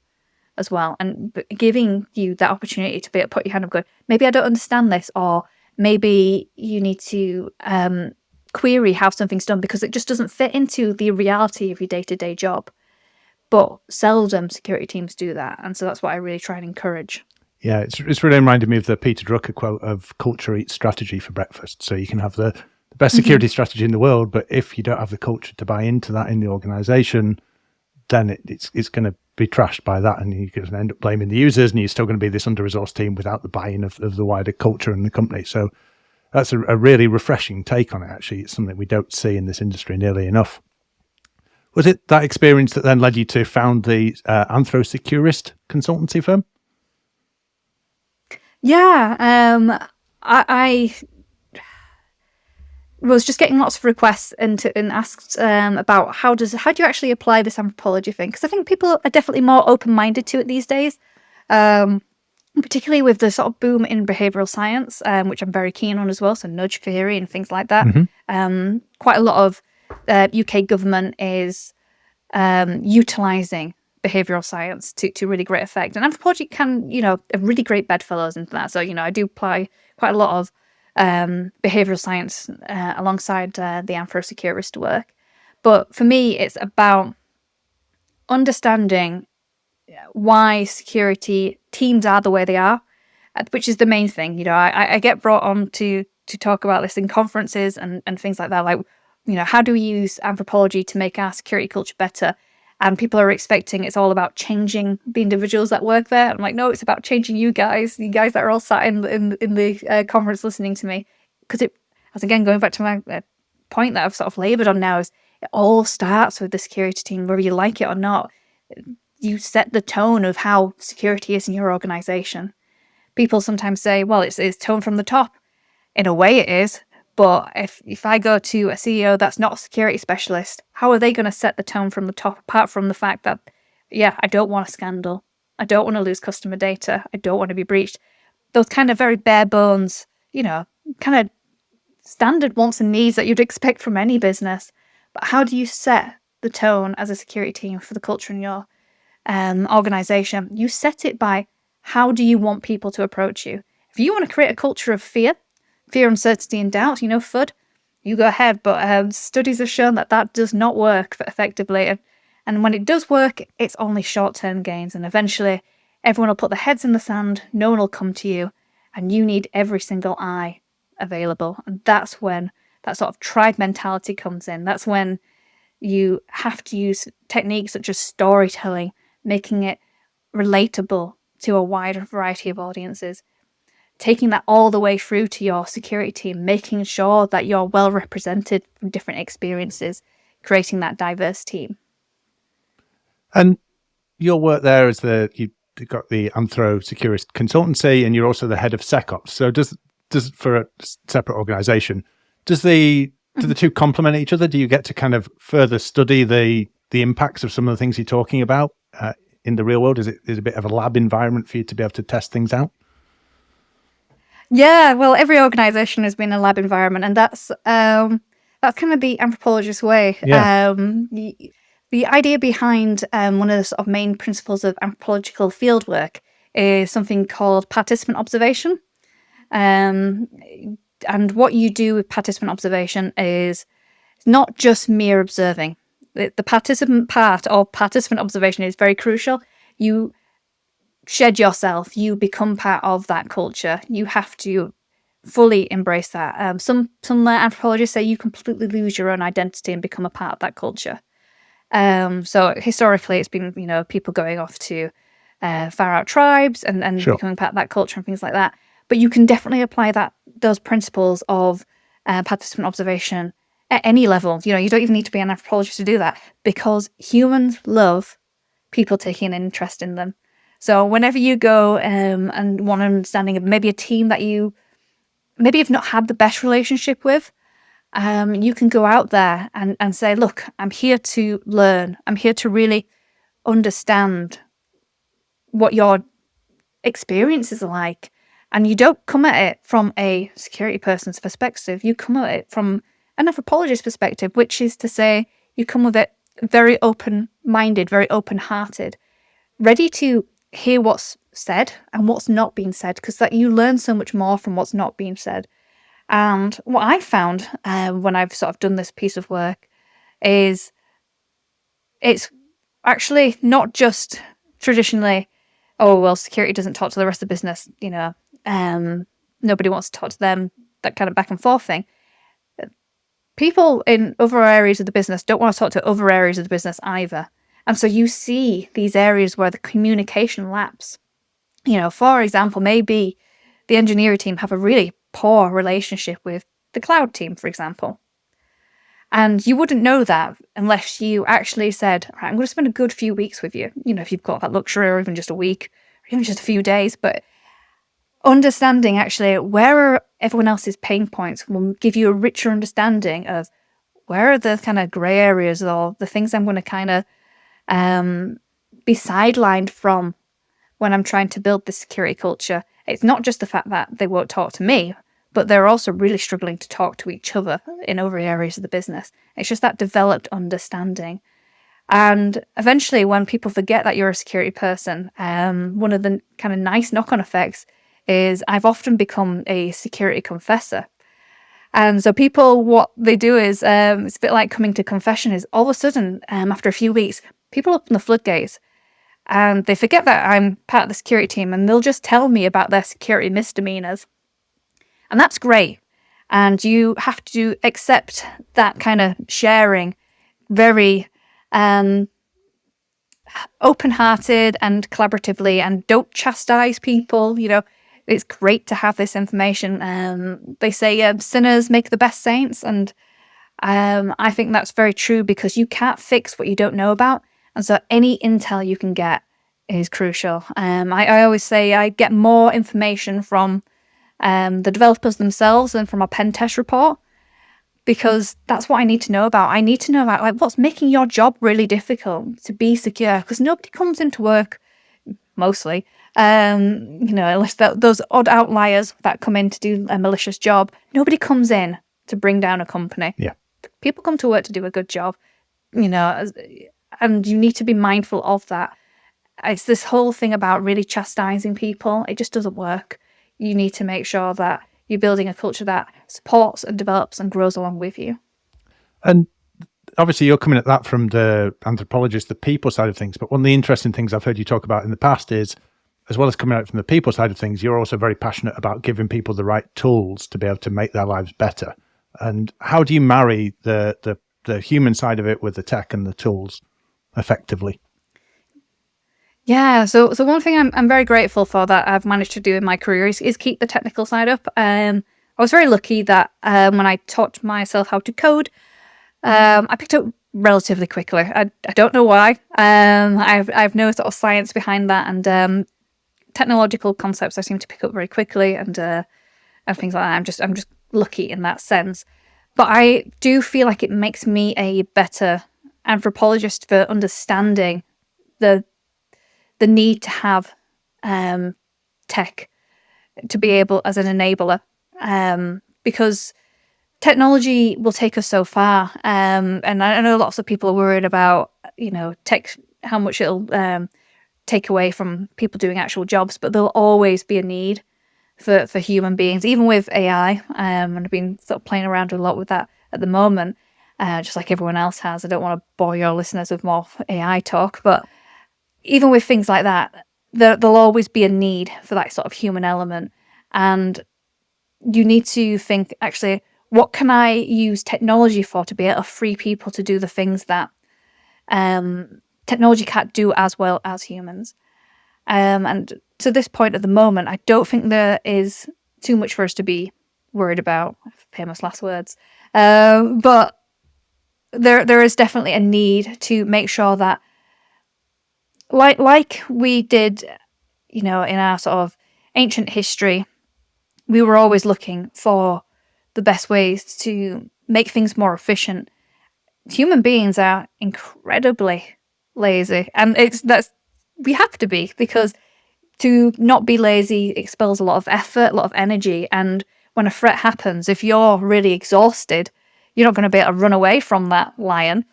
as well, and giving you that opportunity to be able to put your hand up, go, maybe I don't understand this, or maybe you need to query how something's done because it just doesn't fit into the reality of your day-to-day job. But seldom security teams do that, and so that's what I really try and encourage. Yeah, it's really reminded me of the Peter Drucker quote of culture eats strategy for breakfast. So you can have the best security strategy in the world, but if you don't have the culture to buy into that in the organization, then it's going to be trashed by that, and you're going to end up blaming the users, and you're still going to be this under-resourced team without the buy-in of the wider culture in the company. So that's a really refreshing take on it, actually. It's something we don't see in this industry nearly enough. Was it that experience that then led you to found the Anthrosecurist consultancy firm? Yeah, I was just getting lots of requests and asked about how do you actually apply this anthropology thing? Because I think people are definitely more open-minded to it these days, particularly with the sort of boom in behavioural science, which I'm very keen on as well, so nudge theory and things like that. Quite a lot of UK government is utilising behavioural science to really great effect. And anthropology can, a really great bedfellows into that. So, I do apply quite a lot of behavioural science alongside the Anthrosecurist work. But for me, it's about understanding why security teams are the way they are, which is the main thing. I get brought on to talk about this in conferences and things like that. Like, how do we use anthropology to make our security culture better? And people are expecting it's all about changing the individuals that work there. I'm like, no, it's about changing you guys that are all sat in the conference listening to me. Because as again, going back to my point that I've sort of laboured on now, is it all starts with the security team, whether you like it or not. You set the tone of how security is in your organisation. People sometimes say, well, it's tone from the top. In a way it is. But if I go to a CEO that's not a security specialist, how are they going to set the tone from the top, apart from the fact that, I don't want a scandal. I don't want to lose customer data. I don't want to be breached. Those kind of very bare bones, kind of standard wants and needs that you'd expect from any business. But how do you set the tone as a security team for the culture in your organisation? You set it by how do you want people to approach you. If you want to create a culture of fear, uncertainty, and doubt, FUD, you go ahead. But studies have shown that does not work effectively. And when it does work, it's only short-term gains. And eventually, everyone will put their heads in the sand, no one will come to you, and you need every single eye available. And that's when that sort of tribe mentality comes in. That's when you have to use techniques such as storytelling, making it relatable to a wider variety of audiences. Taking that all the way through to your security team, making sure that you're well represented from different experiences, creating that diverse team. And your work there is you've got the Anthrosecurist consultancy, and you're also the head of SecOps. So does for a separate organization, do the two complement each other? Do you get to kind of further study the impacts of some of the things you're talking about in the real world? Is it a bit of a lab environment for you to be able to test things out? Yeah, well, every organisation has been a lab environment, and that's kind of the anthropologist way. Yeah. The idea behind one of the sort of main principles of anthropological fieldwork is something called participant observation. And what you do with participant observation is not just mere observing. The participant part of participant observation is very crucial. You shed yourself, you become part of that culture. You have to fully embrace that. Some anthropologists say you completely lose your own identity and become a part of that culture. So historically, it's been people going off to far out tribes and Sure. becoming part of that culture and things like that. But you can definitely apply those principles of participant observation at any level. You don't even need to be an anthropologist to do that, because humans love people taking an interest in them. So whenever you go and want an understanding of maybe a team that you maybe have not had the best relationship with, you can go out there and say, look, I'm here to learn. I'm here to really understand what your experiences are like. And you don't come at it from a security person's perspective. You come at it from an anthropologist perspective, which is to say you come with it very open-minded, very open-hearted, ready to hear what's said and what's not being said, because that you learn so much more from what's not being said. And what I found when I've sort of done this piece of work is it's actually not just traditionally, oh, well, security doesn't talk to the rest of the business, nobody wants to talk to them, that kind of back and forth thing. People in other areas of the business don't want to talk to other areas of the business either. And so you see these areas where the communication laps. For example, maybe the engineering team have a really poor relationship with the cloud team, for example. And you wouldn't know that unless you actually said, right, I'm going to spend a good few weeks with you, if you've got that luxury, or even just a week, or even just a few days. But understanding actually where are everyone else's pain points will give you a richer understanding of where are the kind of grey areas or the things I'm going to kind of be sidelined from when I'm trying to build the security culture. It's not just the fact that they won't talk to me, but they're also really struggling to talk to each other in other areas of the business. It's just that developed understanding. And eventually, when people forget that you're a security person, one of the kind of nice knock-on effects is I've often become a security confessor. And so people, what they do is, it's a bit like coming to confession, is all of a sudden, after a few weeks, people open the floodgates and they forget that I'm part of the security team, and they'll just tell me about their security misdemeanors. And that's great. And you have to accept that kind of sharing very open-hearted and collaboratively, and don't chastise people. It's great to have this information. They say sinners make the best saints, and I think that's very true, because you can't fix what you don't know about. And so any intel you can get is crucial. I always say I get more information from the developers themselves than from a pen test report, because that's what I need to know about. I need to know about what's making your job really difficult to be secure, because nobody comes into work, mostly, unless those odd outliers that come in to do a malicious job, nobody comes in to bring down a company. Yeah. People come to work to do a good job, and you need to be mindful of that. It's this whole thing about really chastising people. It just doesn't work. You need to make sure that you're building a culture that supports and develops and grows along with you. And obviously you're coming at that from the anthropologist, the people side of things. But one of the interesting things I've heard you talk about in the past is, as well as coming out from the people side of things, you're also very passionate about giving people the right tools to be able to make their lives better. And how do you marry the human side of it with the tech and the tools effectively? Yeah, so one thing I'm very grateful for that I've managed to do in my career is keep the technical side up. I was very lucky that when I taught myself how to code, I picked up relatively quickly. I don't know why. I've no sort of science behind that, and technological concepts I seem to pick up very quickly, and things like that. I'm just lucky in that sense. But I do feel like it makes me a better anthropologist for understanding the need to have tech to be able as an enabler, because technology will take us so far. And I know lots of people are worried about, tech, how much it'll take away from people doing actual jobs, but there'll always be a need for human beings, even with AI. And I've been sort of playing around a lot with that at the moment, just like everyone else has. I don't want to bore your listeners with more AI talk, but even with things like that, there'll always be a need for that sort of human element. And you need to think, actually, what can I use technology for to be able to free people to do the things that technology can't do as well as humans? And to this point at the moment, I don't think there is too much for us to be worried about. Famous last words. But there is definitely a need to make sure that, like we did, in our sort of ancient history, we were always looking for the best ways to make things more efficient. Human beings are incredibly lazy, and we have to be, because to not be lazy expels a lot of effort, a lot of energy, and when a threat happens, if you're really exhausted, you're not going to be able to run away from that lion.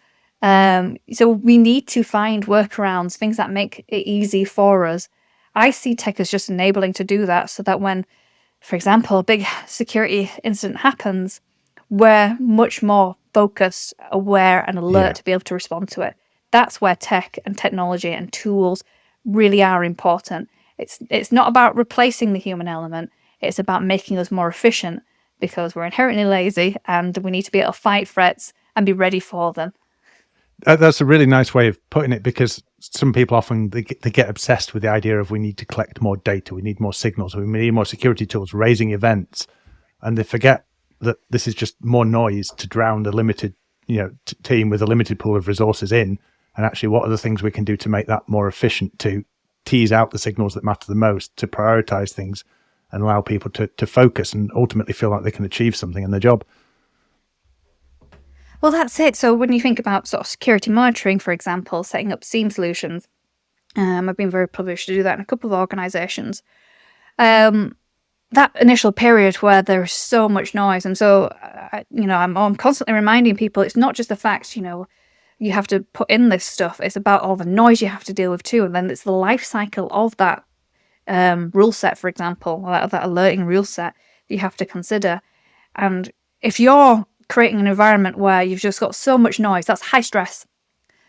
So we need to find workarounds, things that make it easy for us. I see tech as just enabling to do that, so that when, for example, a big security incident happens, we're much more focused, aware, and alert to be able to respond to it. That's where tech and technology and tools really are important. It's not about replacing the human element. It's about making us more efficient, because we're inherently lazy and we need to be able to fight threats and be ready for them. That's a really nice way of putting it, because some people often they get obsessed with the idea of we need to collect more data, we need more signals, we need more security tools, raising events, and they forget that this is just more noise to drown the limited, team with a limited pool of resources in. And actually, what are the things we can do to make that more efficient, to tease out the signals that matter the most, to prioritize things, and allow people to focus and ultimately feel like they can achieve something in their job. Well, that's it. So when you think about sort of security monitoring, for example, setting up SIEM solutions, I've been very privileged to do that in a couple of organizations. That initial period where there's so much noise, and so I'm constantly reminding people it's not just the fact you have to put in this stuff. It's about all the noise you have to deal with too, and then it's the life cycle of that rule set, for example, that alerting rule set that you have to consider. And if you're creating an environment where you've just got so much noise, that's high stress.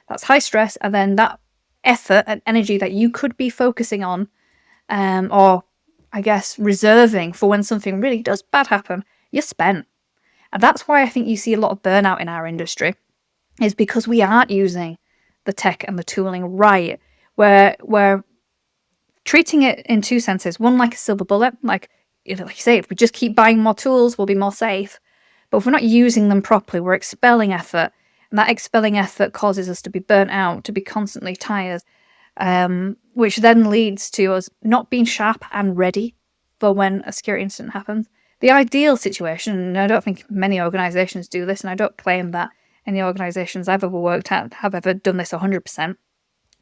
And then that effort and energy that you could be focusing on, or I guess reserving for when something really does bad happen, you're spent. And that's why I think you see a lot of burnout in our industry, is because we aren't using the tech and the tooling right. We're treating it in two senses. One, like a silver bullet, like you say, if we just keep buying more tools, we'll be more safe. But if we're not using them properly, we're expelling effort. And that expelling effort causes us to be burnt out, to be constantly tired, which then leads to us not being sharp and ready for when a security incident happens. The ideal situation, and I don't think many organizations do this, and I don't claim that any organizations I've ever worked at have ever done this 100%,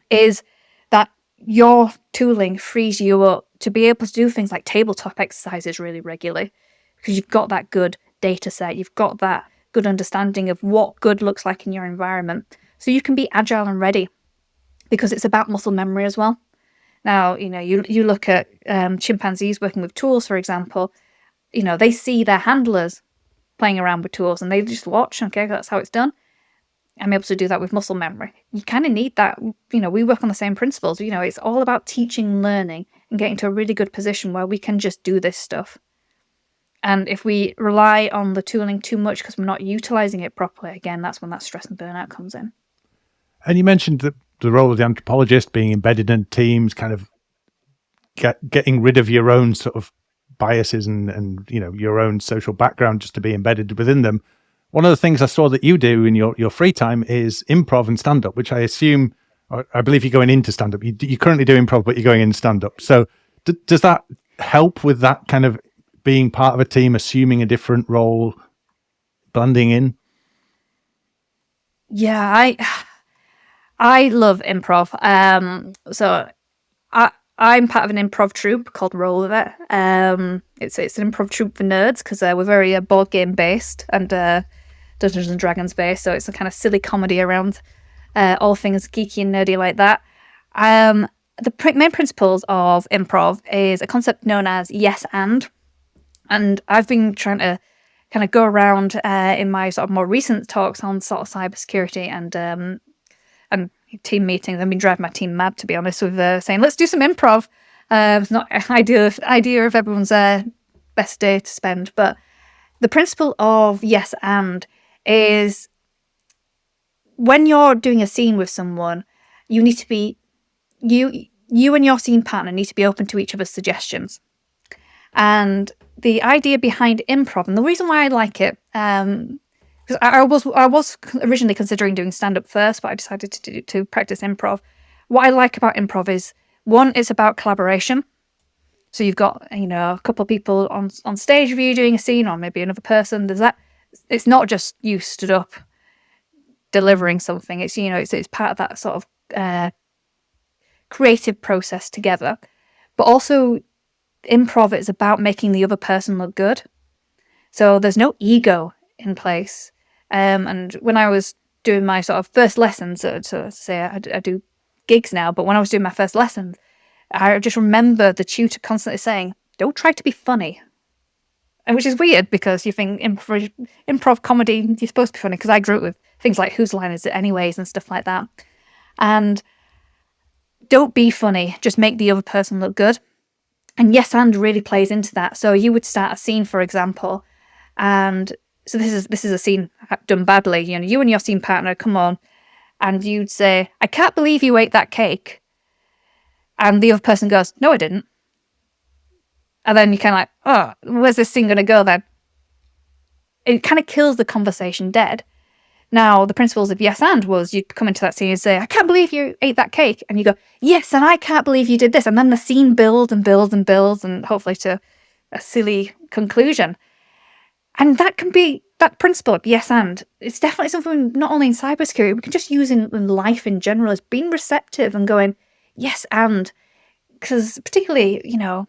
is that your tooling frees you up to be able to do things like tabletop exercises really regularly, because you've got that good data set, you've got that good understanding of what good looks like in your environment, so you can be agile and ready, because it's about muscle memory as well. Now, you look at chimpanzees working with tools, for example, they see their handlers playing around with tools and they just watch, okay, that's how it's done. I'm able to do that with muscle memory. You kind of need that. We work on the same principles. It's all about teaching, learning, and getting to a really good position where we can just do this stuff. And if we rely on the tooling too much because we're not utilizing it properly, again, that's when that stress and burnout comes in. And you mentioned the role of the anthropologist being embedded in teams, kind of getting rid of your own sort of biases and your own social background just to be embedded within them. One of the things I saw that you do in your free time is improv and stand-up, which I believe you're going into stand-up. You currently do improv, but you're going into stand-up. So does that help with that kind of being part of a team, assuming a different role, blending in? Yeah, I love improv. So I'm part of an improv troupe called Roll With It. It's an improv troupe for nerds, because we're very board game based and Dungeons and Dragons based. So it's a kind of silly comedy around all things geeky and nerdy like that. The main principles of improv is a concept known as yes and I've been trying to kind of go around in my sort of more recent talks on sort of cybersecurity and team meetings. I've been driving my team mad, to be honest, with saying, let's do some improv. It's not an idea of everyone's best day to spend, but the principle of yes and is when you're doing a scene with someone, you need to be, you and your scene partner need to be open to each other's suggestions. And the idea behind improv, and the reason why I like it, because I was originally considering doing stand-up first, but I decided to practice improv. What I like about improv is, one, it's about collaboration. So you've got, a couple of people on stage with you doing a scene, or maybe another person. There's it's not just you stood up delivering something. It's, you know, it's part of that sort of creative process together. But also, improv is about making the other person look good. So there's no ego in place. And when I was doing my sort of first lessons, so say I do gigs now, but when I was doing my first lessons, I just remember the tutor constantly saying, "Don't try to be funny." And which is weird because you think improv comedy, you're supposed to be funny, because I grew up with things like Whose Line Is It Anyways and stuff like that. And don't be funny, just make the other person look good. And yes and really plays into that. So you would start a scene, for example, and so this is a scene done badly. You know, you and your scene partner come on, and you'd say, "I can't believe you ate that cake." And the other person goes, "No, I didn't." And then you're kind of like, "Oh, where's this scene going to go then?" It kind of kills the conversation dead. Now, the principles of yes and was you'd come into that scene and say, "I can't believe you ate that cake." And you go, "Yes, and I can't believe you did this." And then the scene builds and builds and builds, and hopefully to a silly conclusion. And that can be, that principle of yes and, it's definitely something not only in cybersecurity, we can just use in life in general, is being receptive and going, yes and. Because particularly, you know,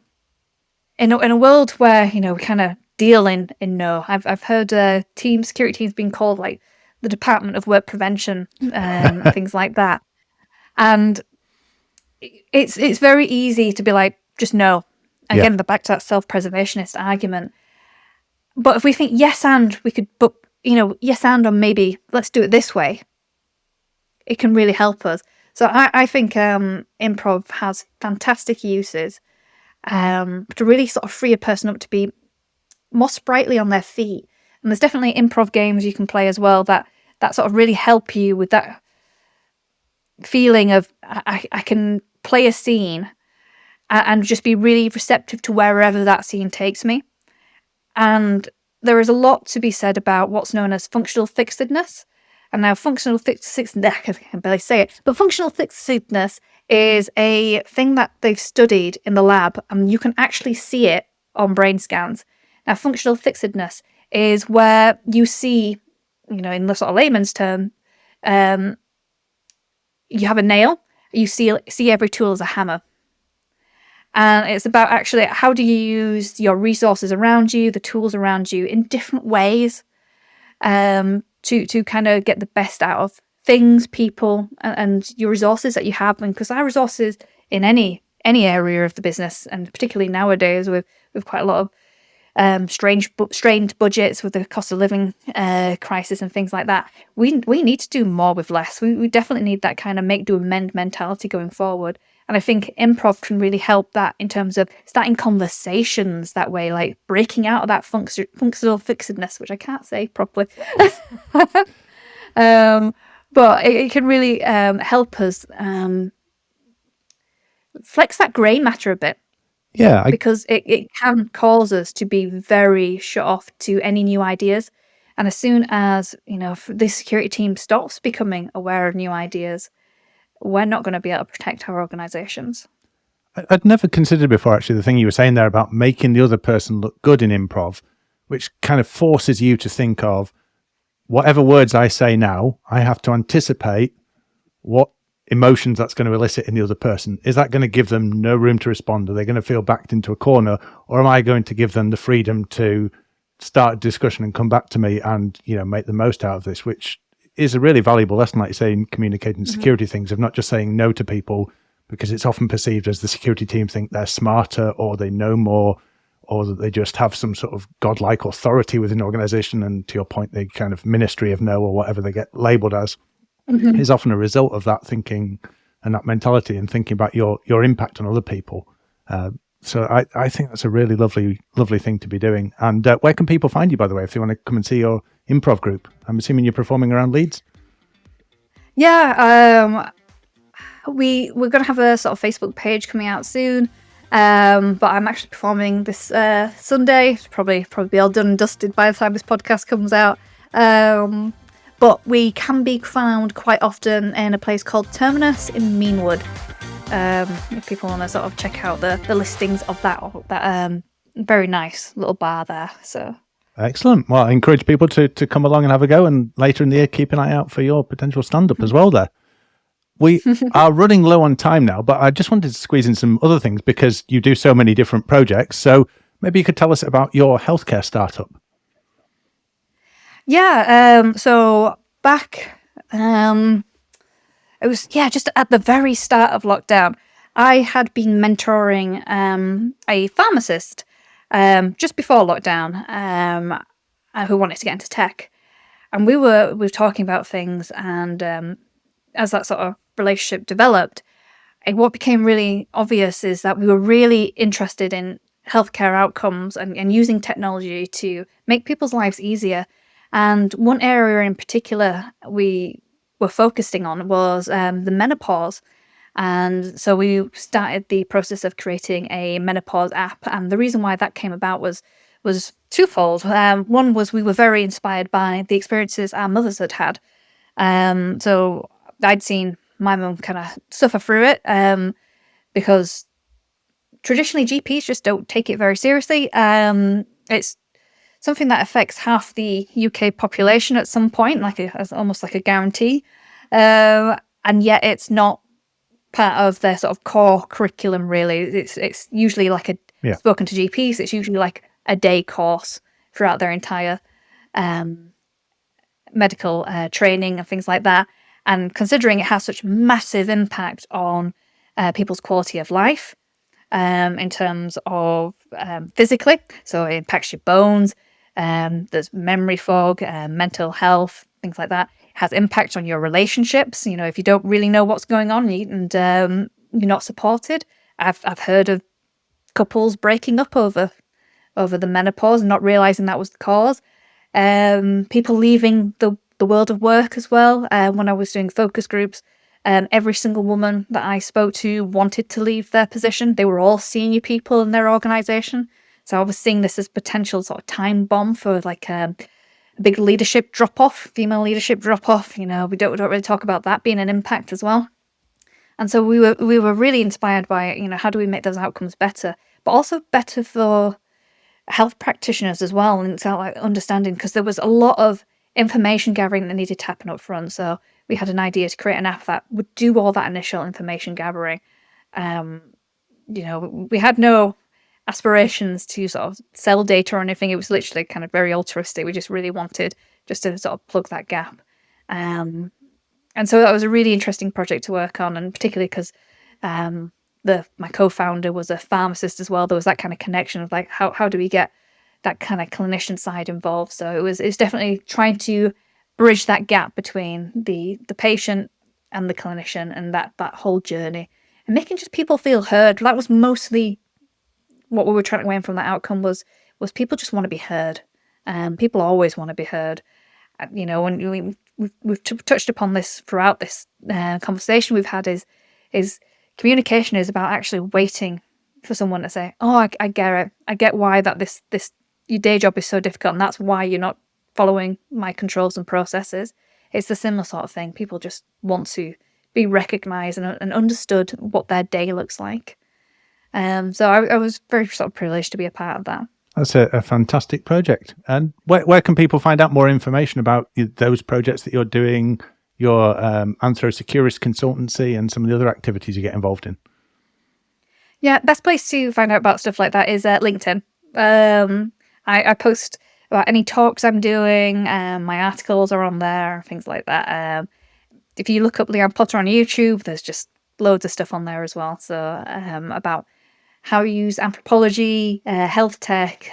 in a world where, you know, we kind of deal in no. I've heard security teams being called like the Department of Work Prevention and things like that. And it's very easy to be like, just no. Again, back to that self-preservationist argument. But if we think yes and we could, but you know, yes and, or maybe let's do it this way, it can really help us. So I think improv has fantastic uses to really sort of free a person up to be more sprightly on their feet. And there's definitely improv games you can play as well that sort of really help you with that feeling of I can play a scene and just be really receptive to wherever that scene takes me. And there is a lot to be said about what's known as functional fixedness. And now functional fixedness, I can barely say it, but functional fixedness is a thing that they've studied in the lab, and you can actually see it on brain scans. Now, functional fixedness is where you see, you know, in the sort of layman's term, you have a nail, you see every tool as a hammer. And it's about actually how do you use your resources around you, the tools around you in different ways to kind of get the best out of things, people, and your resources that you have. And because our resources in any area of the business, and particularly nowadays with quite a lot of strained budgets with the cost of living crisis and things like that, we need to do more with less. We definitely need that kind of make do amend mentality going forward. And I think improv can really help that in terms of starting conversations that way, like breaking out of that functional fixedness, which I can't say properly. But it can really help us flex that grey matter a bit. Yeah. Because it can cause us to be very shut off to any new ideas. And as soon as, you know, if this security team stops becoming aware of new ideas, we're not going to be able to protect our organizations. I'd never considered before, actually, the thing you were saying there about making the other person look good in improv, which kind of forces you to think of whatever words I say now, I have to anticipate what emotions that's going to elicit in the other person. Is that going to give them no room to respond? Are they going to feel backed into a corner? Or am I going to give them the freedom to start a discussion and come back to me and, you know, make the most out of this, which is a really valuable lesson, like you say, in communicating security things, of not just saying no to people because it's often perceived as the security team think they're smarter or they know more or that they just have some sort of godlike authority within an organization. And to your point, the kind of ministry of no or whatever they get labeled as is often a result of that thinking and that mentality and thinking about your impact on other people. So I think that's a really lovely thing to be doing. And where can people find you, by the way, if they want to come and see your improv group? I'm assuming you're performing around Leeds? Yeah, we're going to have a sort of Facebook page coming out soon. But I'm actually performing this Sunday. It's probably be all done and dusted by the time this podcast comes out. But we can be found quite often in a place called Terminus in Meanwood. If people want to sort of check out the listings of that very nice little bar there. So Excellent. Well, I encourage people to come along and have a go, and later in the year, keep an eye out for your potential stand-up as well there. We are running low on time now, but I just wanted to squeeze in some other things because you do so many different projects. So maybe you could tell us about your healthcare startup. Yeah. So back, it was, just at the very start of lockdown, I had been mentoring a pharmacist just before lockdown who wanted to get into tech. And we were talking about things, and as that sort of relationship developed, what became really obvious is that we were really interested in healthcare outcomes and using technology to make people's lives easier. And one area in particular we were focusing on was the menopause. And so we started the process of creating a menopause app. And the reason why that came about was twofold. One was we were very inspired by the experiences our mothers had had. So I'd seen my mum kind of suffer through it because traditionally GPs just don't take it very seriously. It's something that affects half the UK population at some point, as almost like a guarantee. And yet it's not part of their sort of core curriculum, really. It's usually spoken to GPs, it's usually like a day course throughout their entire medical training and things like that. And considering it has such massive impact on people's quality of life in terms of physically, so it impacts your bones, there's memory fog, mental health, things like that. It has impact on your relationships. If you don't really know what's going on and you're not supported. I've heard of couples breaking up over the menopause and not realizing that was the cause. People leaving the world of work as well. When I was doing focus groups, every single woman that I spoke to wanted to leave their position. They were all senior people in their organization. So I was seeing this as potential sort of time bomb for a big leadership drop-off, female leadership drop-off. We don't really talk about that being an impact as well. And so we were really inspired by, how do we make those outcomes better, but also better for health practitioners as well, and it's understanding, because there was a lot of information gathering that needed to happen up front. So we had an idea to create an app that would do all that initial information gathering. We had no aspirations to sort of sell data or anything. It was literally kind of very altruistic. We just really wanted just to sort of plug that gap. And so that was a really interesting project to work on, and particularly because my co-founder was a pharmacist as well. There was that kind of connection of how do we get that kind of clinician side involved. So it's definitely trying to bridge that gap between the patient and the clinician, and that whole journey, and making just people feel heard. That was mostly what we were trying to gain from that outcome was people just want to be heard. People always want to be heard. When we've touched upon this throughout this conversation we've had is communication is about actually waiting for someone to say, "Oh, I get it. I get why that this your day job is so difficult, and that's why you're not following my controls and processes." It's the similar sort of thing. People just want to be recognised and understood what their day looks like. So I was very sort of privileged to be a part of that. That's a fantastic project. And where can people find out more information about those projects that you're doing, your Anthrosecurist consultancy, and some of the other activities you get involved in? Yeah, best place to find out about stuff like that is LinkedIn. I post about any talks I'm doing, my articles are on there, things like that. If you look up Lianne Potter on YouTube, there's just loads of stuff on there as well. So about how you use anthropology, health tech,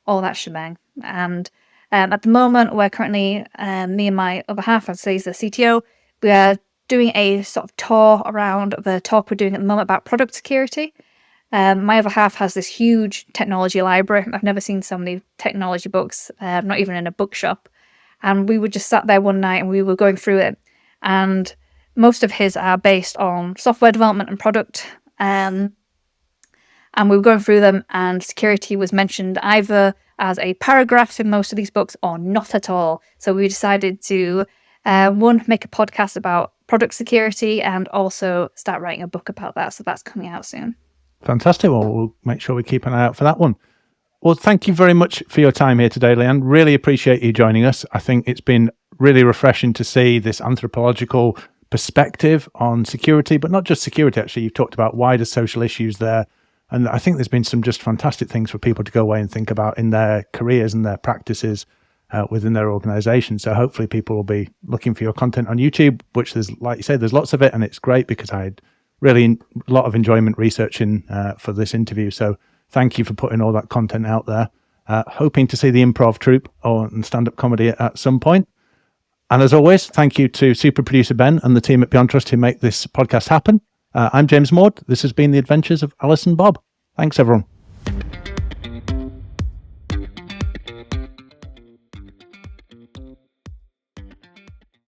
all that shebang. And at the moment, we're currently, me and my other half, I'd say is the CTO, we are doing a sort of tour around the talk we're doing at the moment about product security. My other half has this huge technology library. I've never seen so many technology books, not even in a bookshop. And we were just sat there one night and we were going through it. And most of his are based on software development and product. And we were going through them, and security was mentioned either as a paragraph in most of these books or not at all. So we decided to, one, make a podcast about product security, and also start writing a book about that. So that's coming out soon. Fantastic. Well, we'll make sure we keep an eye out for that one. Well, thank you very much for your time here today, Lianne. Really appreciate you joining us. I think it's been really refreshing to see this anthropological perspective on security, but not just security, actually. You've talked about wider social issues there. And I think there's been some just fantastic things for people to go away and think about in their careers and their practices within their organization. So hopefully people will be looking for your content on YouTube, which there's, like you said, there's lots of it. And it's great because I had really a lot of enjoyment researching for this interview. So thank you for putting all that content out there. Hoping to see the improv troupe or stand-up comedy at some point. And as always, thank you to super producer Ben and the team at Beyond Trust who make this podcast happen. I'm James Maud. This has been The Adventures of Alice and Bob. Thanks, everyone.